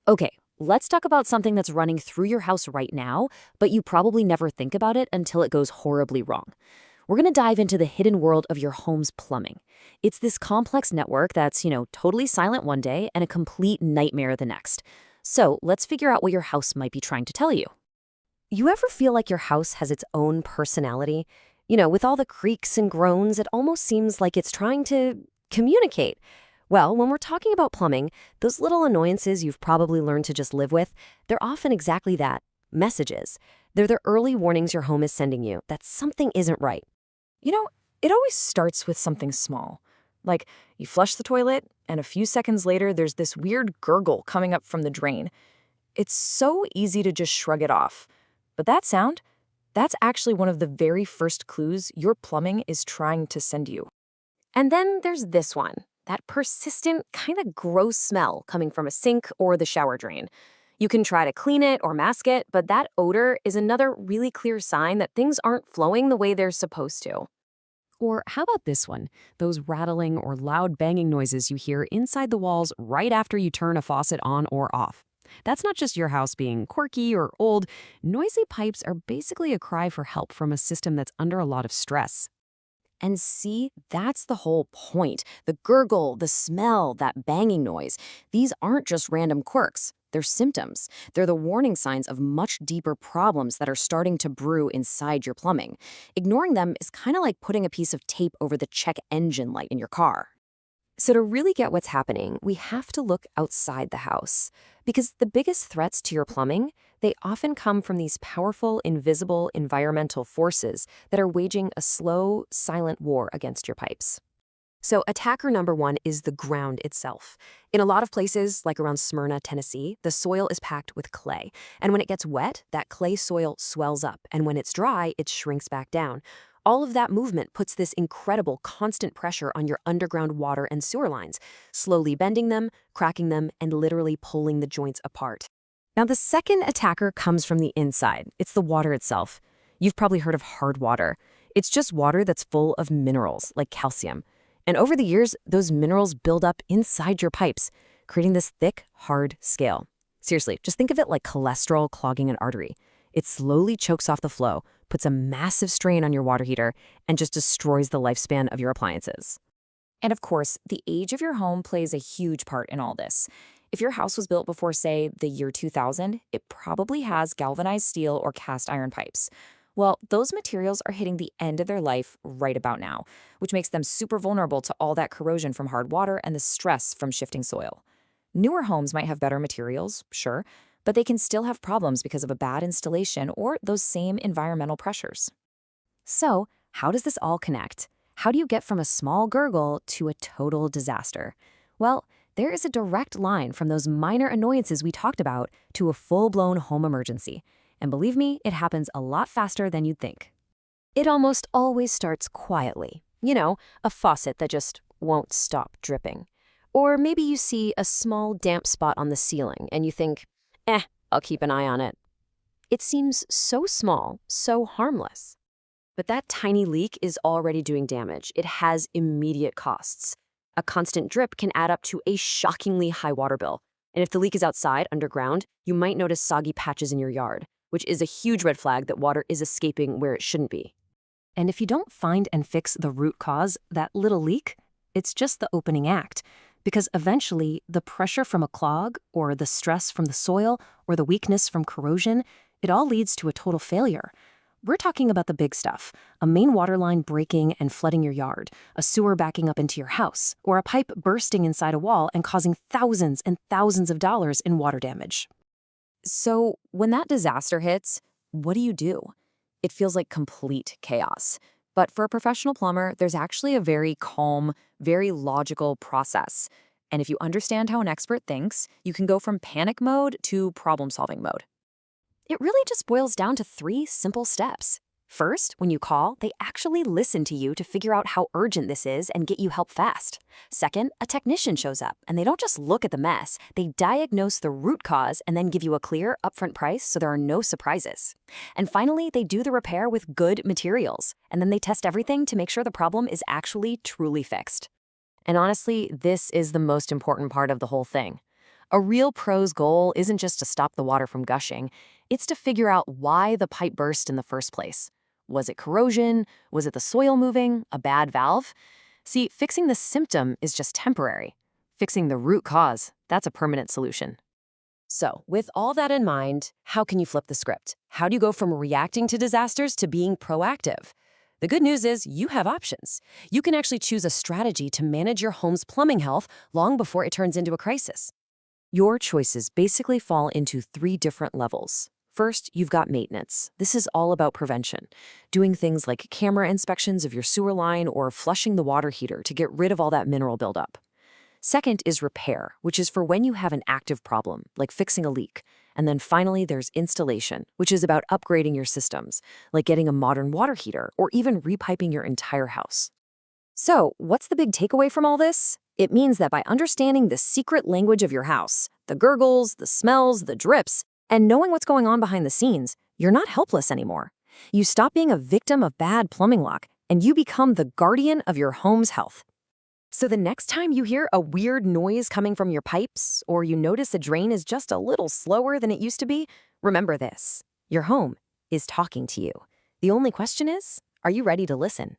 Okay, let's talk about something that's running through your house right now, but you probably never think about it until it goes horribly wrong. We're going to dive into the hidden world of your home's plumbing. It's this complex network that's, totally silent one day and a complete nightmare the next. So let's figure out what your house might be trying to tell you. You ever feel like your house has its own personality? With all the creaks and groans, it almost seems like it's trying to communicate. Well, when we're talking about plumbing, those little annoyances you've probably learned to just live with, they're often exactly that, messages. They're the early warnings your home is sending you that something isn't right. You know, it always starts with something small. Like, you flush the toilet, and a few seconds later, there's this weird gurgle coming up from the drain. It's so easy to just shrug it off. But that sound, that's actually one of the very first clues your plumbing is trying to send you. And then there's this one, that persistent, kind of gross smell coming from a sink or the shower drain. You can try to clean it or mask it, but that odor is another really clear sign that things aren't flowing the way they're supposed to. Or how about this one? Those rattling or loud banging noises you hear inside the walls right after you turn a faucet on or off. That's not just your house being quirky or old. Noisy pipes are basically a cry for help from a system that's under a lot of stress. And see, that's the whole point. The gurgle, the smell, that banging noise. These aren't just random quirks. They're symptoms. They're the warning signs of much deeper problems that are starting to brew inside your plumbing. Ignoring them is kind of like putting a piece of tape over the check engine light in your car. So to really get what's happening, we have to look outside the house. Because the biggest threats to your plumbing, they often come from these powerful, invisible environmental forces that are waging a slow, silent war against your pipes. So attacker number one is the ground itself. In a lot of places, like around Smyrna, Tennessee, the soil is packed with clay. And when it gets wet, that clay soil swells up. And when it's dry, it shrinks back down. All of that movement puts this incredible constant pressure on your underground water and sewer lines, slowly bending them, cracking them, and literally pulling the joints apart. Now, the second attacker comes from the inside. It's the water itself. You've probably heard of hard water. It's just water that's full of minerals, like calcium. And over the years, those minerals build up inside your pipes, creating this thick, hard scale. Seriously, just think of it like cholesterol clogging an artery. It slowly chokes off the flow, puts a massive strain on your water heater, and just destroys the lifespan of your appliances. And of course, the age of your home plays a huge part in all this. If your house was built before, say, the year 2000, it probably has galvanized steel or cast iron pipes. Well, those materials are hitting the end of their life right about now, which makes them super vulnerable to all that corrosion from hard water and the stress from shifting soil. Newer homes might have better materials, sure, but they can still have problems because of a bad installation or those same environmental pressures. So, how does this all connect? How do you get from a small gurgle to a total disaster? Well, there is a direct line from those minor annoyances we talked about to a full-blown home emergency. And believe me, it happens a lot faster than you'd think. It almost always starts quietly. A faucet that just won't stop dripping. Or maybe you see a small damp spot on the ceiling and you think, I'll keep an eye on it. It seems so small, so harmless. But that tiny leak is already doing damage. It has immediate costs. A constant drip can add up to a shockingly high water bill. And if the leak is outside, underground, you might notice soggy patches in your yard, which is a huge red flag that water is escaping where it shouldn't be. And if you don't find and fix the root cause, that little leak, it's just the opening act. Because eventually, the pressure from a clog, or the stress from the soil, or the weakness from corrosion, it all leads to a total failure. We're talking about the big stuff, a main water line breaking and flooding your yard, a sewer backing up into your house, or a pipe bursting inside a wall and causing thousands and thousands of dollars in water damage. So when that disaster hits, what do? It feels like complete chaos. But for a professional plumber, there's actually a very calm, very logical process. And if you understand how an expert thinks, you can go from panic mode to problem-solving mode. It really just boils down to 3 simple steps. First, when you call, they actually listen to you to figure out how urgent this is and get you help fast. Second, a technician shows up, and they don't just look at the mess. They diagnose the root cause and then give you a clear, upfront price so there are no surprises. And finally, they do the repair with good materials, and then they test everything to make sure the problem is actually truly fixed. And honestly, this is the most important part of the whole thing. A real pro's goal isn't just to stop the water from gushing, it's to figure out why the pipe burst in the first place. Was it corrosion? Was it the soil moving? A bad valve? See, fixing the symptom is just temporary. Fixing the root cause, that's a permanent solution. So, with all that in mind, how can you flip the script? How do you go from reacting to disasters to being proactive? The good news is you have options. You can actually choose a strategy to manage your home's plumbing health long before it turns into a crisis. Your choices basically fall into 3 different levels. First, you've got maintenance. This is all about prevention, doing things like camera inspections of your sewer line or flushing the water heater to get rid of all that mineral buildup. Second is repair, which is for when you have an active problem, like fixing a leak. And then finally, there's installation, which is about upgrading your systems, like getting a modern water heater or even repiping your entire house. So, what's the big takeaway from all this? It means that by understanding the secret language of your house, the gurgles, the smells, the drips, and knowing what's going on behind the scenes, you're not helpless anymore. You stop being a victim of bad plumbing luck, and you become the guardian of your home's health. So the next time you hear a weird noise coming from your pipes, or you notice a drain is just a little slower than it used to be, remember this: your home is talking to you. The only question is, are you ready to listen?